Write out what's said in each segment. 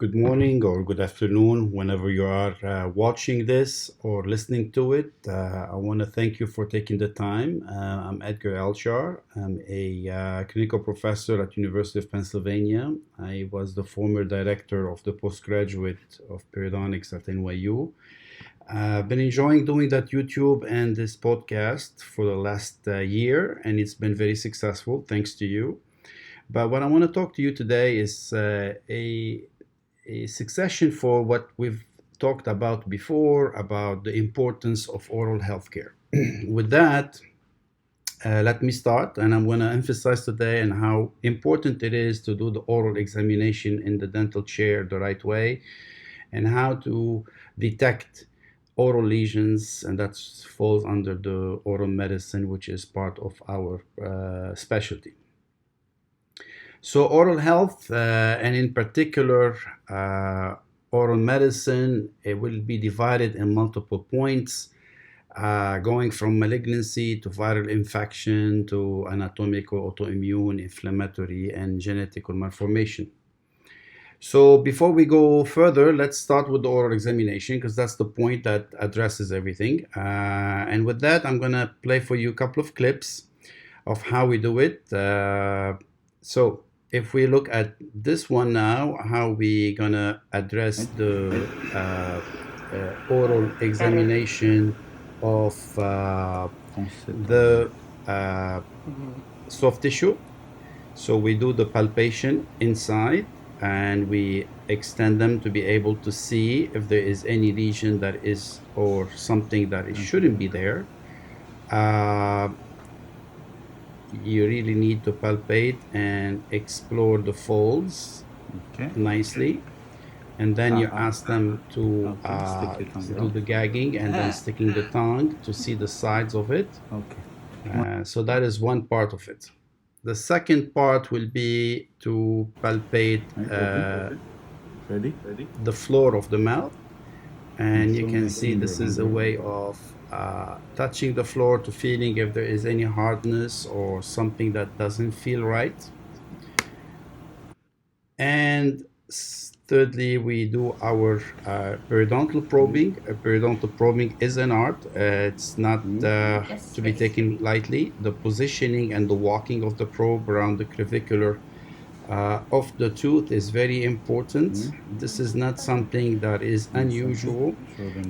Good morning or good afternoon, whenever you are watching this or listening to it. I want to thank you for taking the time. I'm Edgar Elshar. I'm a clinical professor at University of Pennsylvania. I was the former director of the postgraduate of periodontics at NYU. I've been enjoying doing that YouTube and this podcast for the last year, and it's been very successful thanks to you. But what I want to talk to you today is a succession for what we've talked about before about the importance of oral healthcare. With that, let me start, and I'm going to emphasize today on how important it is to do the oral examination in the dental chair the right way, and how to detect oral lesions, and that falls under the oral medicine, which is part of our specialty. So oral health, and in particular oral medicine, it will be divided in multiple points, going from malignancy to viral infection to anatomical, autoimmune, inflammatory, and genetic malformation. So before we go further, let's start with the oral examination because that's the point that addresses everything. And with that, I'm going to play for you a couple of clips of how we do it. So if we look at this one now, how we gonna address the oral examination of the soft tissue. So we do the palpation inside and we extend them to be able to see if there is any lesion that is or something that it shouldn't be there. You really need to palpate and explore the folds nicely, and then you ask them to do the gagging and then sticking the tongue to see the sides of it. So that is one part of it. The second part will be to palpate the floor of the mouth, and you can see this is a way of touching the floor to feeling if there is any hardness or something that doesn't feel right. And thirdly, we do our periodontal probing. Periodontal probing is an art. It's not to be taken lightly. The positioning and the walking of the probe around the clavicular of the tooth is very important. This is not something that is unusual.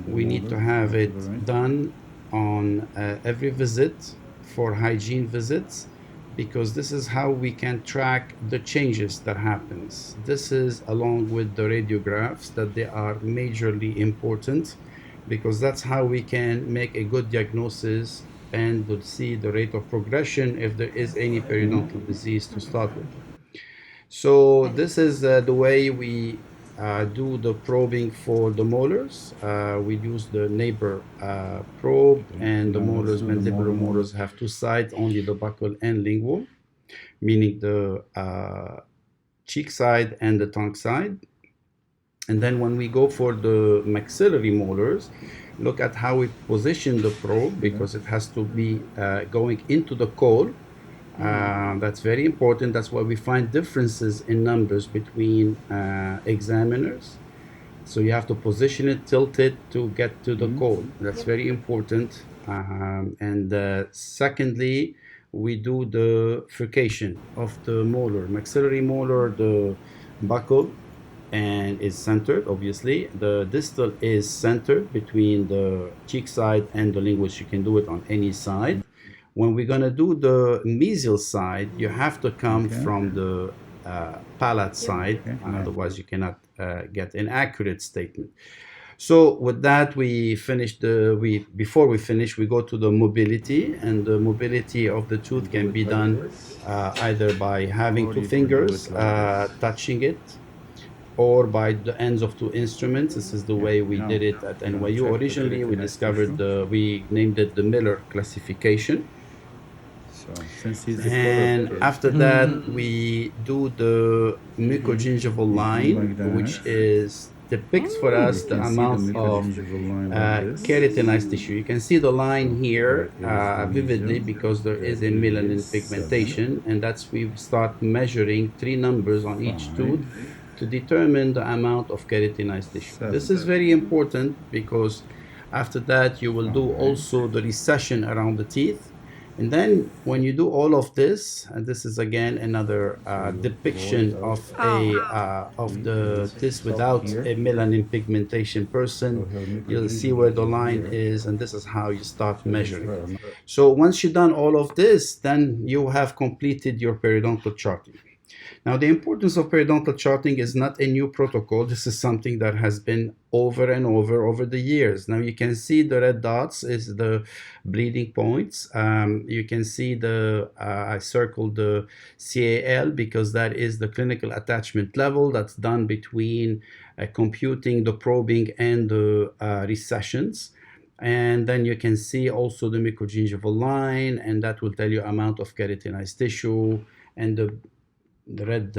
We need to have it done on every visit for hygiene visits, because this is how we can track the changes that happens. This is along with the radiographs that they are majorly important, because that's how we can make a good diagnosis and would see the rate of progression if there is any periodontal disease to start with. So this is the way we do the probing for the molars. We use the neighbor probe, and the molars, mandibular molars, have two sides, only the buccal and lingual, meaning the cheek side and the tongue side. And then when we go for the maxillary molars, look at how we position the probe, because it has to be going into the coal. That's very important. That's why we find differences in numbers between examiners. So you have to position it, tilt it to get to the coal. That's very important. And secondly, we do the furcation of the molar. Maxillary molar, the buccal, and is centered, obviously. The distal is centered between the cheek side and the lingual. You can do it on any side. When we're going to do the mesial side, you have to come from the palate side, otherwise you cannot get an accurate statement. So with that, we finish before we finish, we go to the mobility, and the mobility of the tooth can be done either by having two fingers touching it, or by the ends of two instruments. This is the way we did it at NYU. Originally, we named it the Miller classification. And after that, we do the mucogingival line, which depicts for us the amount of keratinized tissue. You can see the line here vividly, because there is a melanin pigmentation, and we start measuring 3 numbers on each tooth to determine the amount of keratinized tissue. This is very important because after that you will do also the recession around the teeth. And then when you do all of this, and this is again another depiction of the this without a melanin pigmentation person, you'll see where the line is, and this is how you start measuring. So once you've done all of this, then you have completed your periodontal charting. Now, the importance of periodontal charting is not a new protocol. This is something that has been over and over the years. Now, you can see the red dots is the bleeding points. You can see I circled the CAL because that is the clinical attachment level that's done between computing the probing and the recessions. And then you can see also the mucogingival line, and that will tell you amount of keratinized tissue. And the red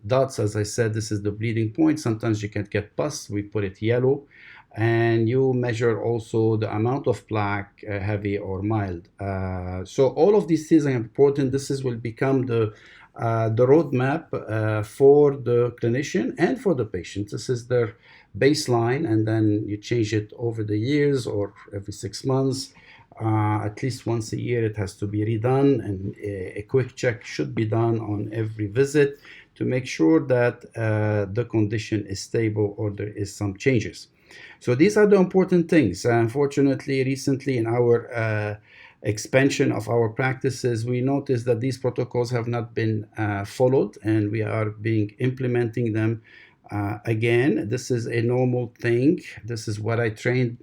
dots, as I said, this is the bleeding point. Sometimes you can get pus, we put it yellow. And you measure also the amount of plaque, heavy or mild. So all of these things are important. Will become the roadmap for the clinician and for the patient. This is their baseline, and then you change it over the years or every 6 months. At least once a year it has to be redone, and a quick check should be done on every visit to make sure that the condition is stable or there is some changes. So these are the important things. Unfortunately, recently in our expansion of our practices, we noticed that these protocols have not been followed, and we are implementing them again. This is a normal thing. This is what I trained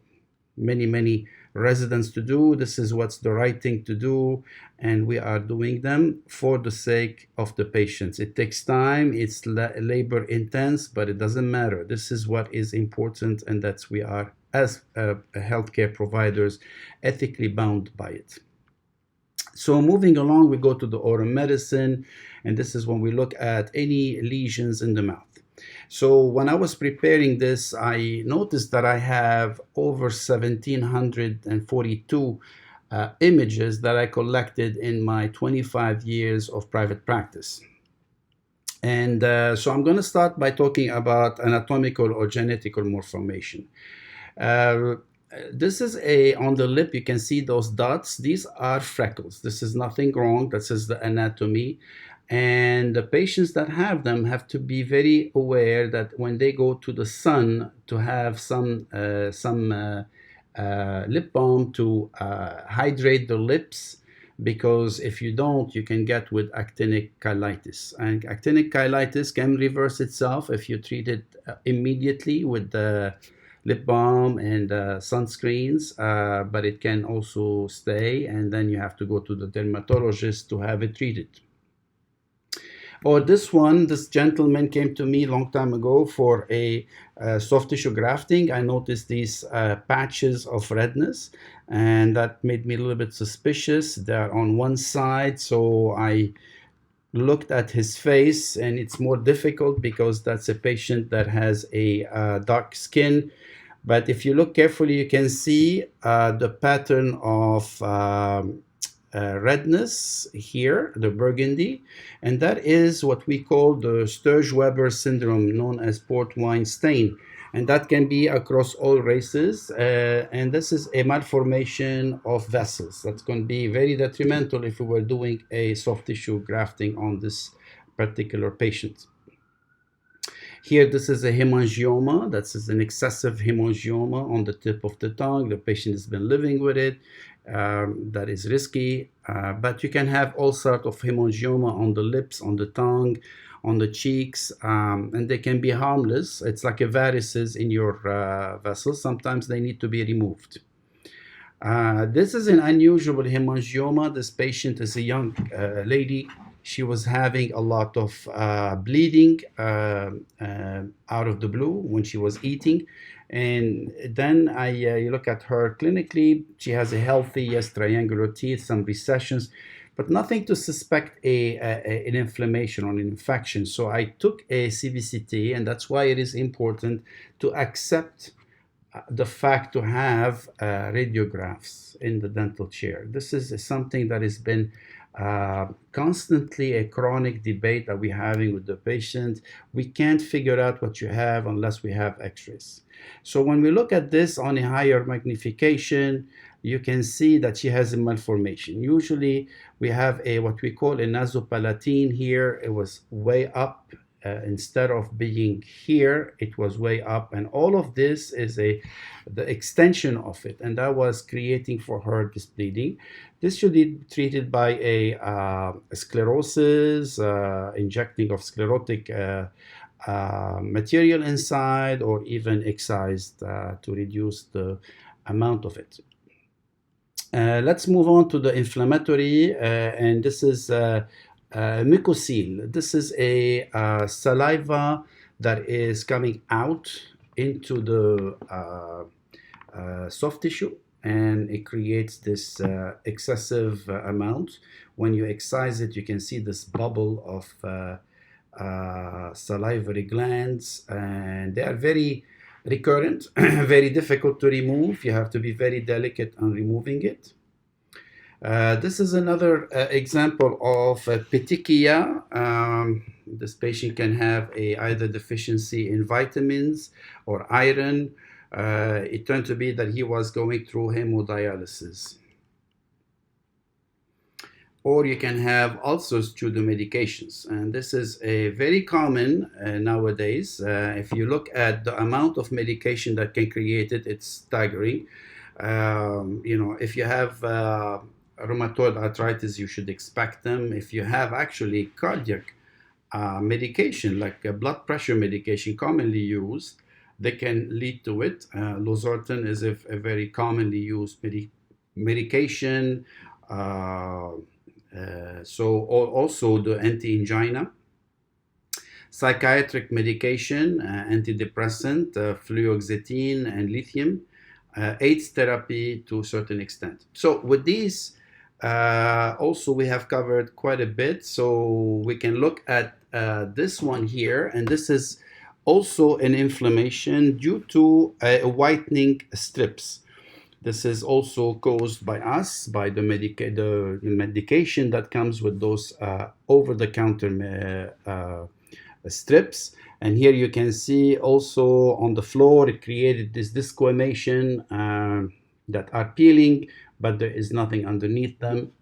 many residents to do. This is what's the right thing to do, and we are doing them for the sake of the patients. It takes time, it's labor intense, but it doesn't matter. This is what is important, and that's we are as healthcare providers ethically bound by it. So moving along, we go to the oral medicine, and this is when we look at any lesions in the mouth. So when I was preparing this, I noticed that I have over 1,742 images that I collected in my 25 years of private practice. And so I'm going to start by talking about anatomical or genetical malformation. This is on the lip, you can see those dots. These are freckles. This is nothing wrong. This is the anatomy. And the patients that have them have to be very aware that when they go to the sun to have some lip balm to hydrate the lips, because if you don't, you can get with actinic cheilitis. And actinic cheilitis can reverse itself if you treat it immediately with the lip balm and sunscreens, but it can also stay, and then you have to go to the dermatologist to have it treated. Or this gentleman came to me a long time ago for a soft tissue grafting. I noticed these patches of redness, and that made me a little bit suspicious. They're on one side, so I looked at his face, and it's more difficult because that's a patient that has a dark skin. But if you look carefully, you can see the pattern of redness here, the burgundy, and that is what we call the Sturge-Weber syndrome, known as port wine stain, and that can be across all races, and this is a malformation of vessels that's going to be very detrimental if we were doing a soft tissue grafting on this particular patient. Here, this is a hemangioma. That's an excessive hemangioma on the tip of the tongue. The patient has been living with it. That is risky, but you can have all sorts of hemangioma on the lips, on the tongue, on the cheeks, and they can be harmless. It's like a varices in your vessels. Sometimes they need to be removed. This is an unusual hemangioma. This patient is a young lady. She was having a lot of bleeding out of the blue when she was eating. And then you look at her clinically. She has a healthy, yes, triangular teeth, some recessions, but nothing to suspect an inflammation or an infection. So I took a CBCT, and that's why it is important to accept the fact to have radiographs in the dental chair. This is something that has been constantly a chronic debate that we're having with the patient. We can't figure out what you have unless we have x-rays. So when we look at this on a higher magnification, you can see that she has a malformation. Usually we have a what we call a nasopalatine here. It was way up. Instead of being here, it was way up, and all of this is the extension of it, and that was creating for her this bleeding. This should be treated by a sclerosis, injecting of sclerotic material inside, or even excised to reduce the amount of it. Let's move on to the inflammatory, and this is mucocele. This is a saliva that is coming out into the soft tissue, and it creates this excessive amount. When you excise it, you can see this bubble of salivary glands, and they are very recurrent, very difficult to remove. You have to be very delicate on removing it. This is another example of petechia. This patient can have either deficiency in vitamins or iron. It turned to be that he was going through hemodialysis. Or you can have ulcers due to medications. And this is a very common nowadays. If you look at the amount of medication that can create it, it's staggering. If you have rheumatoid arthritis, you should expect them. If you have actually cardiac medication, like blood pressure medication commonly used, they can lead to it. Losartan is a very commonly used medication. So also the anti-angina, psychiatric medication, antidepressant, fluoxetine and lithium, AIDS therapy to a certain extent. So with these, also we have covered quite a bit. So we can look at this one here, and this is also an inflammation due to whitening strips. This is also caused by the medication that comes with those over-the-counter strips. And here you can see also on the floor, it created this discoimation that are peeling, but there is nothing underneath them.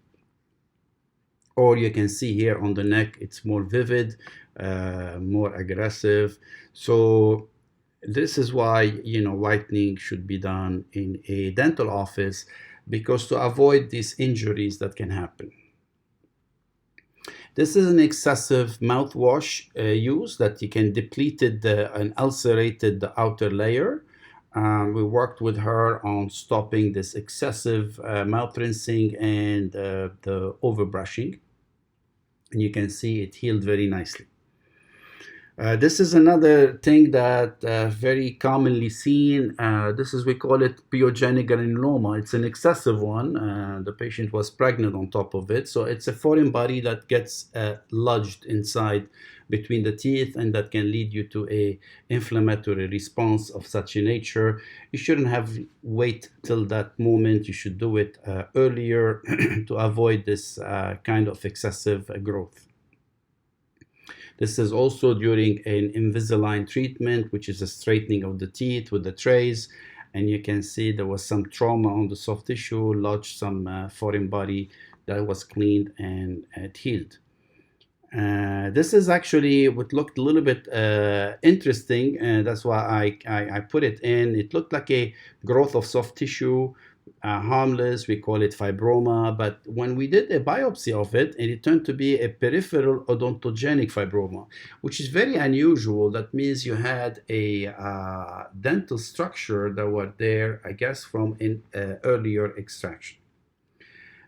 Or you can see here on the neck, it's more vivid, more aggressive. So this is why, whitening should be done in a dental office, because to avoid these injuries that can happen. This is an excessive mouthwash use that you can deplete and ulcerated the outer layer. We worked with her on stopping this excessive mouth rinsing and the overbrushing. And you can see it healed very nicely. This is another thing that very commonly seen. We call it pyogenic granuloma. It's an excessive one. The patient was pregnant on top of it. So it's a foreign body that gets lodged inside between the teeth, and that can lead you to a inflammatory response of such a nature. You shouldn't have wait till that moment. You should do it earlier to avoid this kind of excessive growth. This is also during an Invisalign treatment, which is a straightening of the teeth with the trays. And you can see there was some trauma on the soft tissue, lodged some foreign body that was cleaned and healed. This is actually what looked a little bit interesting, and that's why I put it in. It looked like a growth of soft tissue, harmless. We call it fibroma, but when we did a biopsy of it, and it turned to be a peripheral odontogenic fibroma, which is very unusual. That means you had a dental structure that were there, I guess, from an earlier extraction.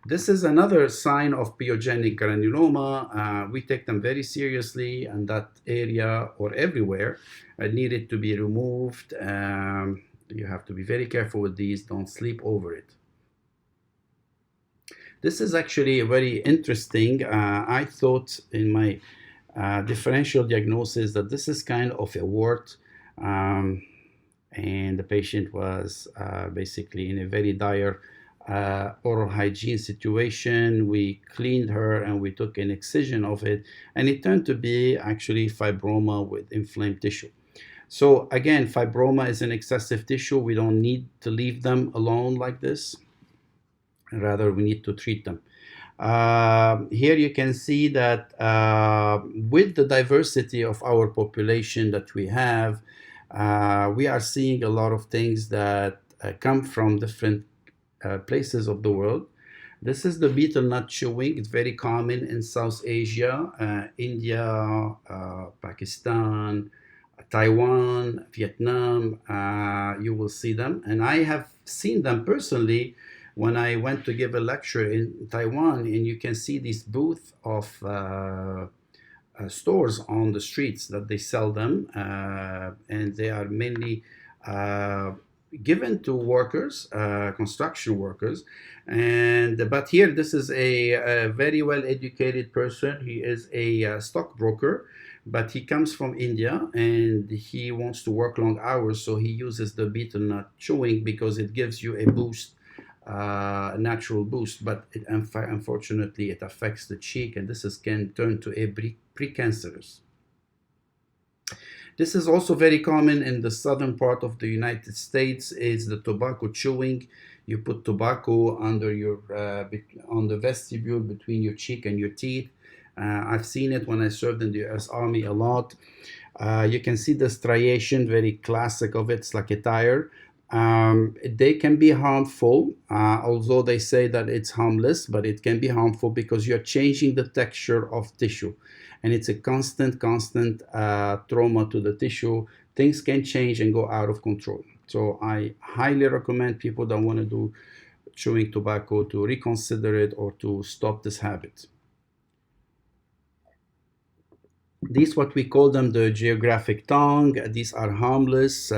This is another sign of pyogenic granuloma. We take them very seriously, and that area or everywhere needed to be removed. You have to be very careful with these. Don't sleep over it. This is actually very interesting. I thought in my differential diagnosis that this is kind of a wart, and the patient was basically in a very dire oral hygiene situation. We cleaned her and we took an excision of it, and it turned to be actually fibroma with inflamed tissue. So again, fibroma is an excessive tissue. We don't need to leave them alone like this. Rather, we need to treat them. Here you can see that with the diversity of our population that we have, we are seeing a lot of things that come from different places of the world. This is the betel nut chewing. It's very common in South Asia, India, Pakistan, Taiwan, Vietnam. You will see them. And I have seen them personally when I went to give a lecture in Taiwan, and you can see these booths of stores on the streets that they sell them, and they are mainly given to workers, construction workers. But here, this is a very well educated person. He is a stockbroker, but he comes from India and he wants to work long hours, so he uses the betel nut chewing because it gives you a boost, natural boost, but unfortunately it affects the cheek, and this can turn to a precancerous. This is also very common in the southern part of the United States. Is the tobacco chewing. You put tobacco under your on the vestibule between your cheek and your teeth. I've seen it when I served in the U.S. Army a lot. You can see the striation, very classic of it. It's like a tire. They can be harmful, although they say that it's harmless, but it can be harmful because you're changing the texture of tissue, and it's a constant trauma to the tissue. Things can change and go out of control. So I highly recommend people that want to do chewing tobacco to reconsider it or to stop this habit. These, what we call them, the geographic tongue. These are harmless.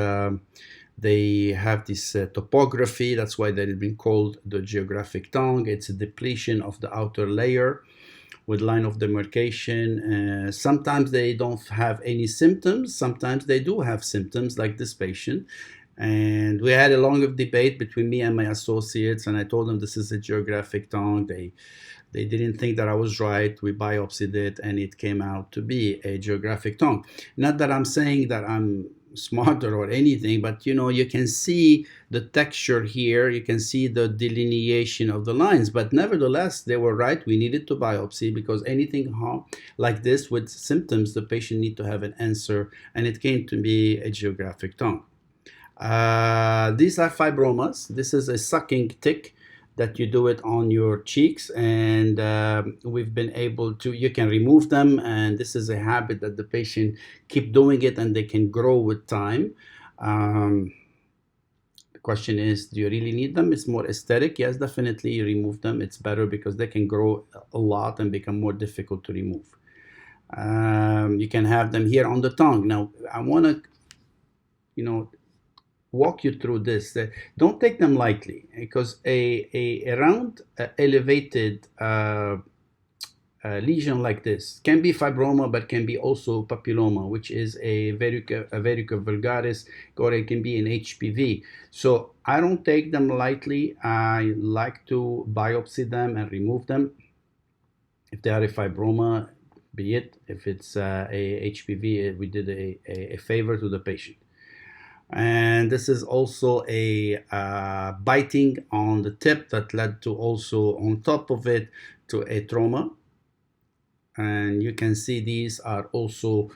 They have this topography. That's why they've been called the geographic tongue. It's a depletion of the outer layer with line of demarcation. Sometimes they don't have any symptoms. Sometimes they do have symptoms, like this patient. And we had a long debate between me and my associates, and I told them this is a geographic tongue. They didn't think that I was right. We biopsied it, and it came out to be a geographic tongue. Not that I'm saying that I'm smarter or anything, but you can see the texture here. You can see the delineation of the lines, but nevertheless, they were right. We needed to biopsy because anything like this with symptoms, the patient need to have an answer, and it came to be a geographic tongue. These are fibromas. This is a sucking tick that you do it on your cheeks, and we've been able to, you can remove them, and this is a habit that the patient keep doing it, and they can grow with time. The question is, do you really need them? It's more aesthetic. Yes, definitely you remove them. It's better because they can grow a lot and become more difficult to remove. You can have them here on the tongue. Now, I want to, walk you through this. Don't take them lightly, because a round elevated lesion like this can be fibroma, but can be also papilloma, which is a verruca vulgaris, or it can be an HPV. So I don't take them lightly. I like to biopsy them and remove them. If they are a fibroma, be it. If it's a HPV, we did a favor to the patient. And this is also a biting on the tip that led to, also on top of it, to a trauma. And you can see these are also,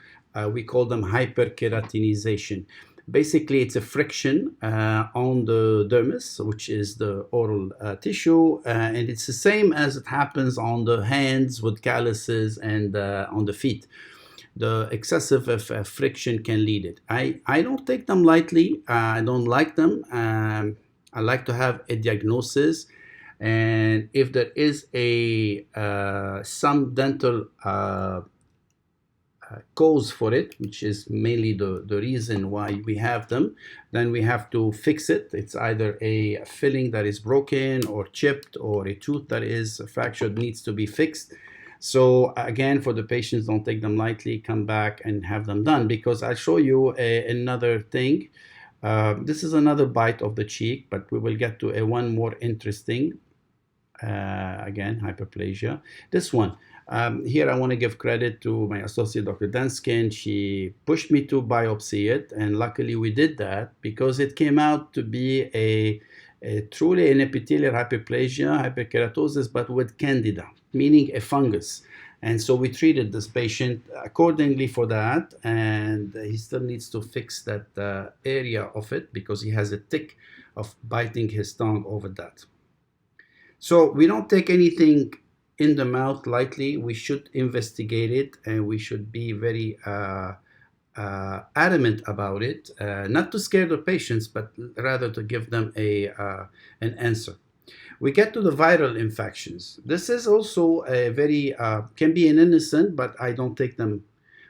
we call them hyperkeratinization. Basically, it's a friction on the dermis, which is the oral tissue, and it's the same as it happens on the hands with calluses and on the feet. The excessive friction can lead it. I don't take them lightly. I don't like them. I like to have a diagnosis, and if there is some dental cause for it, which is mainly the reason why we have them, then we have to fix it. It's either a filling that is broken or chipped, or a tooth that is fractured, needs to be fixed. So again, for the patients, don't take them lightly. Come back and have them done, because I'll show you another thing. This is another bite of the cheek, but we will get to a one more interesting. Again, hyperplasia. This one. Here I want to give credit to my associate, Dr. Danskin. She pushed me to biopsy it, and luckily we did that because it came out to be a truly an epithelial hyperplasia, hyperkeratosis, but with candida, meaning a fungus. And so we treated this patient accordingly for that, and he still needs to fix that area of it because he has a tick of biting his tongue over that. So we don't take anything in the mouth lightly. We should investigate it, and we should be very adamant about it, not to scare the patients, but rather to give them an answer. We get to the viral infections. This is also a very, can be an innocent, but I don't take them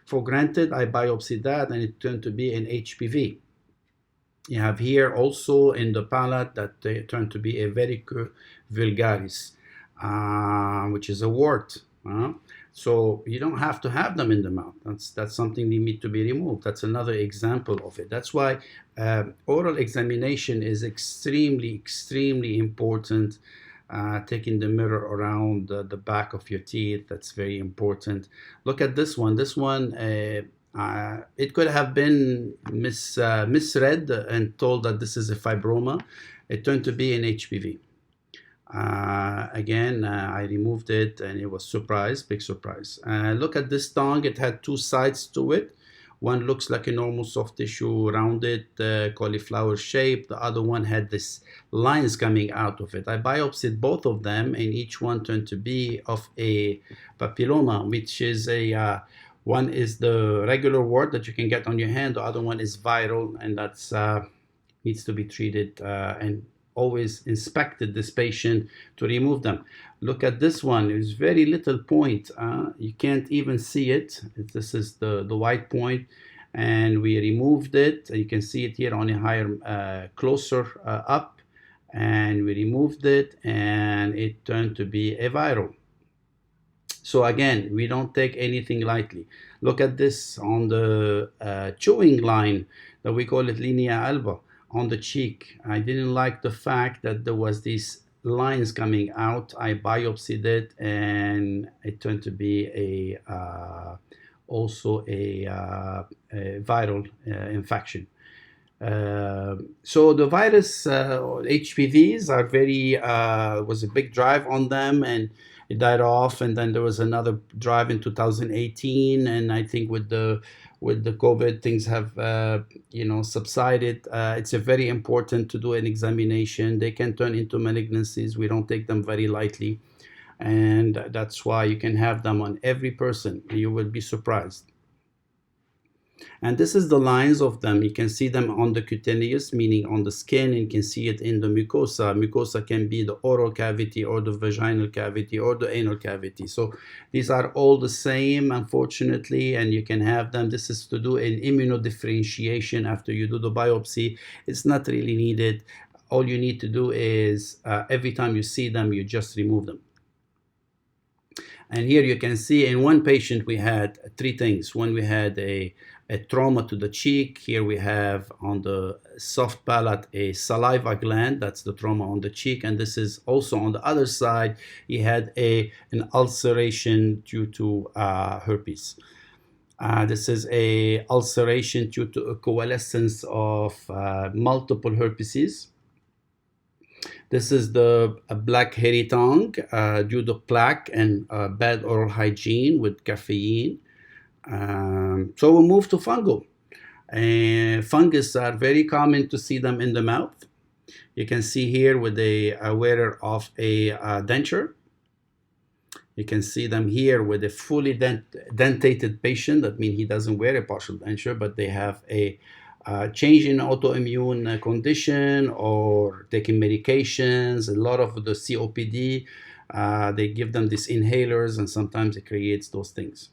for granted. I biopsy that, and it turned to be an HPV. You have here also in the palate that they turned to be a verruca vulgaris, which is a wart. So you don't have to have them in the mouth. That's something that need to be removed. That's another example of it. That's why oral examination is extremely important. Taking the mirror around the back of your teeth, that's very important. Look at this one. This one, it could have been misread and told that this is a fibroma. It turned to be an HPV. Again, I removed it, and it was big surprise. Look at this tongue. It had two sides to it. One looks like a normal soft tissue, rounded, cauliflower shape. The other one had this lines coming out of it. I biopsied both of them, and each one turned to be of a papilloma, which is one is the regular wart that you can get on your hand. The other one is viral, and that's needs to be treated and always inspected this patient to remove them. Look at this one. There's very little point. You can't even see it. This is the white point, and we removed it. You can see it here on a higher, closer up, and we removed it, and it turned to be a viral. So again, we don't take anything lightly. Look at this on the chewing line that we call it linea alba on the cheek. I didn't like the fact that there was these lines coming out. I biopsied it, and it turned to be also a viral infection. So the virus, HPVs are was a big drive on them, and it died off. And then there was another drive in 2018, and I think with the COVID, things have subsided. It's very important to do an examination. They can turn into malignancies. We don't take them very lightly, and that's why you can have them on every person. You will be surprised. And this is the lines of them. You can see them on the cutaneous, meaning on the skin, and you can see it in the mucosa. Mucosa can be the oral cavity or the vaginal cavity or the anal cavity. So these are all the same, unfortunately, and you can have them. This is to do an immunodifferentiation after you do the biopsy. It's not really needed. All you need to do is every time you see them, you just remove them. And here you can see in one patient we had three things. One, we had a trauma to the cheek. Here we have on the soft palate a saliva gland. That's the trauma on the cheek. And this is also on the other side. He had an ulceration due to herpes. This is a ulceration due to a coalescence of multiple herpeses. This is the black hairy tongue due to plaque and bad oral hygiene with caffeine. So we'll move to fungal. Fungus are very common to see them in the mouth. You can see here with a wearer of a denture. You can see them here with a fully dentated patient. That means he doesn't wear a partial denture, but they have a change in autoimmune condition or taking medications. A lot of the COPD, they give them these inhalers, and sometimes it creates those things.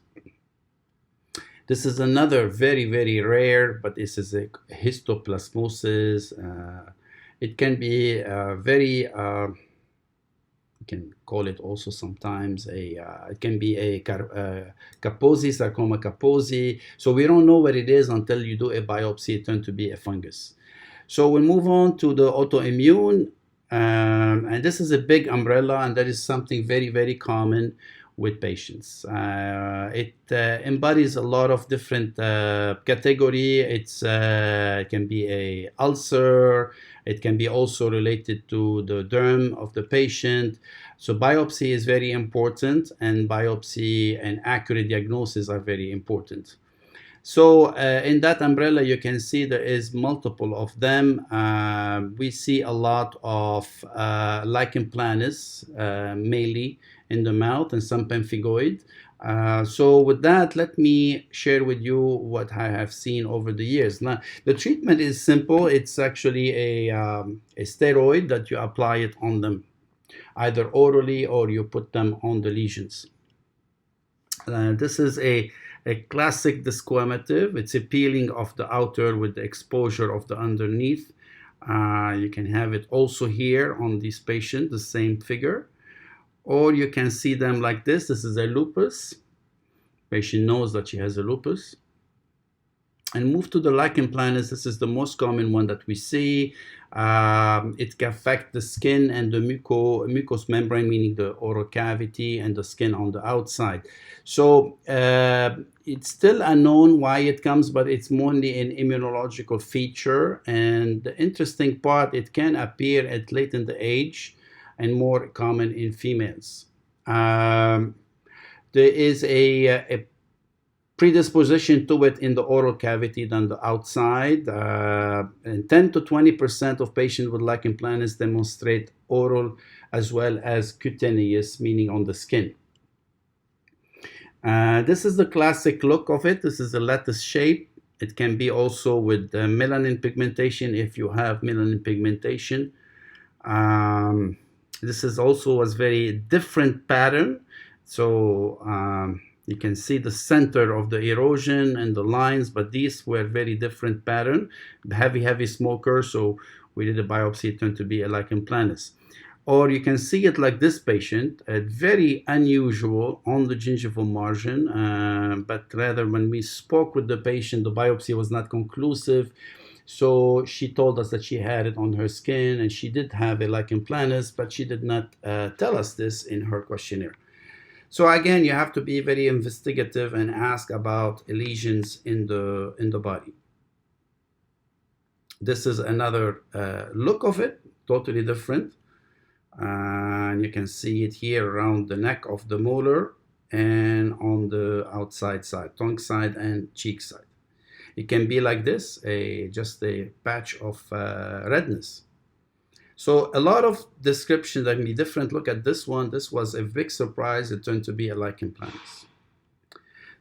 This is another very rare, but this is a histoplasmosis. It can be very, you can call it also sometimes it can be a Kaposi, sarcoma Kaposi. So we don't know what it is until you do a biopsy. It turns to be a fungus. So we move on to the autoimmune, and this is a big umbrella, and that is something very, very common with patients. It embodies a lot of different category. It can be a ulcer. It can be also related to the derm of the patient. So biopsy is very important, and biopsy and accurate diagnosis are very important. So in that umbrella, you can see there is multiple of them. We see a lot of lichen planus, mainly in the mouth, and some pemphigoid. So with that, let me share with you what I have seen over the years. Now, the treatment is simple. It's actually a steroid that you apply it on them, either orally or you put them on the lesions. This is a classic desquamative. It's a peeling of the outer with the exposure of the underneath. You can have it also here on this patient, the same figure. Or you can see them like this. This is a lupus. Patient knows that she has a lupus. And move to the lichen planus. This is the most common one that we see. It can affect the skin and the mucous membrane, meaning the oral cavity and the skin on the outside. So it's still unknown why it comes, but it's mainly an immunological feature. And the interesting part, it can appear at late in the age and more common in females. There is a predisposition to it in the oral cavity than the outside. And 10 to 20% of patients with lichen planus demonstrate oral as well as cutaneous, meaning on the skin. This is the classic look of it. This is a lattice shape. It can be also with melanin pigmentation if you have melanin pigmentation. This is also a very different pattern. So you can see the center of the erosion and the lines, but these were very different pattern. Heavy smoker, so we did a biopsy, it turned to be a lichen planus. Or you can see it like this patient, very unusual on the gingival margin, but rather when we spoke with the patient, the biopsy was not conclusive. So she told us that she had it on her skin and she did have a lichen planus, but she did not tell us this in her questionnaire. So again, you have to be very investigative and ask about lesions in the body. This is another look of it, totally different. And you can see it here around the neck of the molar and on the outside side, tongue side and cheek side. It can be like this, just a patch of redness. So a lot of description that can be different. Look at this one. This was a big surprise. It turned to be a lichen planus.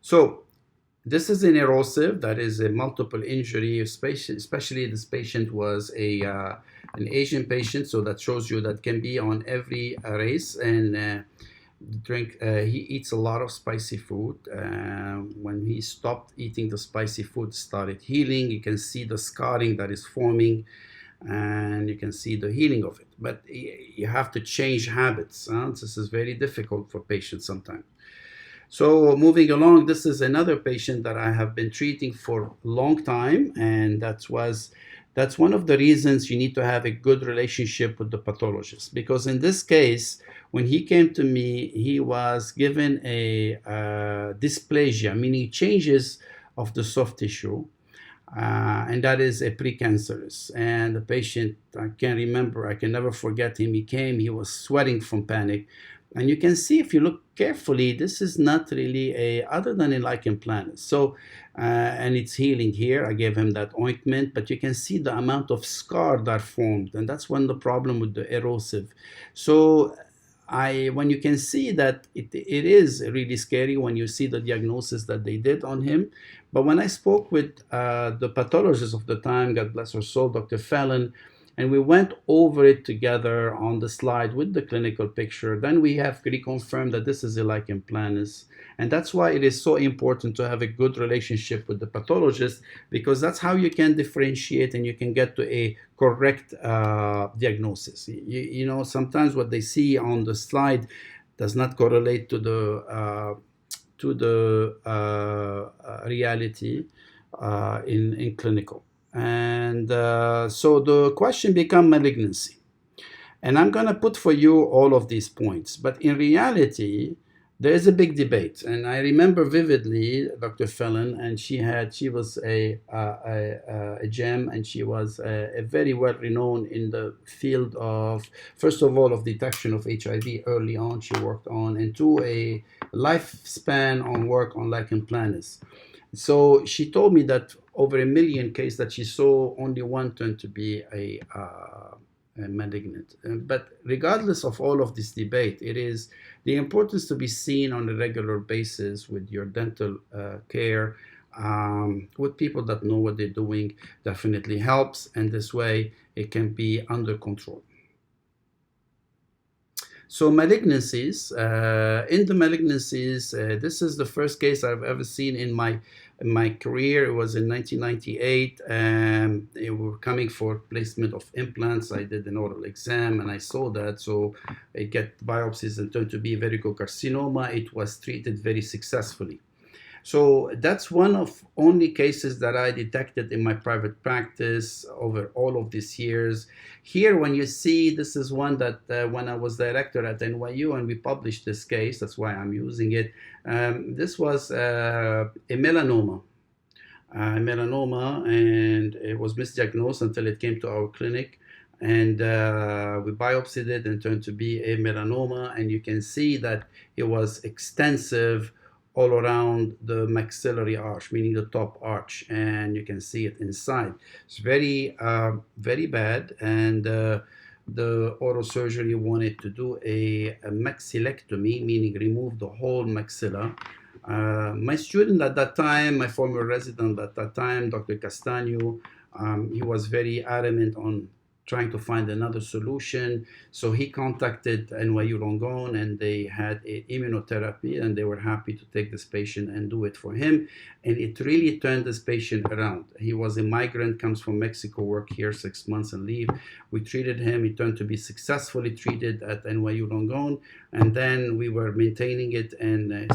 So this is an erosive. That is a multiple injury, especially this patient was an Asian patient. So that shows you that can be on every race. And he eats a lot of spicy food. When he stopped eating the spicy food, started healing. You can see the scarring that is forming, and you can see the healing of it. But you have to change habits. This is very difficult for patients sometimes. So moving along, this is another patient that I have been treating for a long time, and that's one of the reasons you need to have a good relationship with the pathologist. Because in this case, when he came to me, he was given a dysplasia, meaning changes of the soft tissue. And that is a precancerous. And the patient, I can never forget him. He was sweating from panic. And you can see, if you look carefully, this is not really other than a lichen planus. So, and it's healing here. I gave him that ointment, but you can see the amount of scar that formed. And that's one of the problem with the erosive. So when you can see that it is really scary when you see the diagnosis that they did on him. But when I spoke with the pathologist of the time, God bless her soul, Dr. Fallon, and we went over it together on the slide with the clinical picture, then we have reconfirmed that this is a lichen planus. And that's why it is so important to have a good relationship with the pathologist, because that's how you can differentiate and you can get to a correct diagnosis. You know, sometimes what they see on the slide does not correlate to the reality in clinical. And so the question become malignancy. And I'm going to put for you all of these points. But in reality, there is a big debate. And I remember vividly Dr. Fallon, and she was a gem, and she was a very well renowned in the field of, first of all, of detection of HIV early on. She worked on, and two, a lifespan on work on lichen planus. So she told me that over a million cases that she saw, only one turned to be a malignant. But regardless of all of this debate, it is the importance to be seen on a regular basis with your dental care, with people that know what they're doing, definitely helps. And this way, it can be under control. So malignancies, in the malignancies, this is the first case I've ever seen in my career. It was in 1998. They were coming for placement of implants. I did an oral exam and I saw that. So I get biopsies and turned to be vertigocarcinoma. It was treated very successfully. So that's one of only cases that I detected in my private practice over all of these years. Here, when you see, this is one that when I was director at NYU and we published this case, that's why I'm using it. This was a melanoma, and it was misdiagnosed until it came to our clinic. And we biopsied it and turned to be a melanoma. And you can see that it was extensive all around the maxillary arch, meaning the top arch, and you can see it inside. It's very bad, and the oral surgery wanted to do a maxillectomy, meaning remove the whole maxilla. My student at that time, my former resident at that time, Dr. Castaño, he was very adamant on trying to find another solution. So he contacted NYU Longon, and they had immunotherapy, and they were happy to take this patient and do it for him. And it really turned this patient around. He was a migrant, comes from Mexico, worked here 6 months and leave. We treated him. He turned to be successfully treated at NYU Longon. And then we were maintaining it and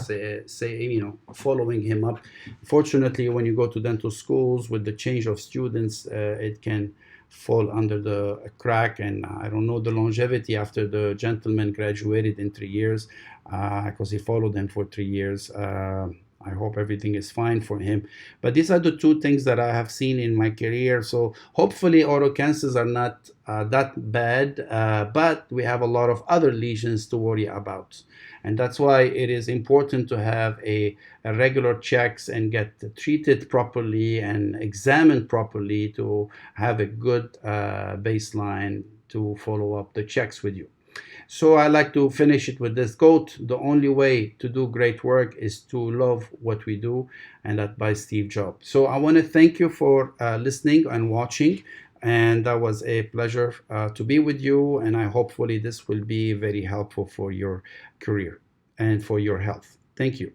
following him up. Fortunately, when you go to dental schools with the change of students, it can fall under the crack, and I don't know the longevity after the gentleman graduated in 3 years, because he followed him for 3 years. I hope everything is fine for him. But these are the two things that I have seen in my career. So hopefully oral cancers are not that bad, but we have a lot of other lesions to worry about. And that's why it is important to have a regular checks and get treated properly and examined properly to have a good baseline to follow up the checks with you. So I like to finish it with this quote: the only way to do great work is to love what we do, and that by Steve Jobs. So I want to thank you for listening and watching, and that was a pleasure to be with you, and I hopefully this will be very helpful for your career and for your health. Thank you.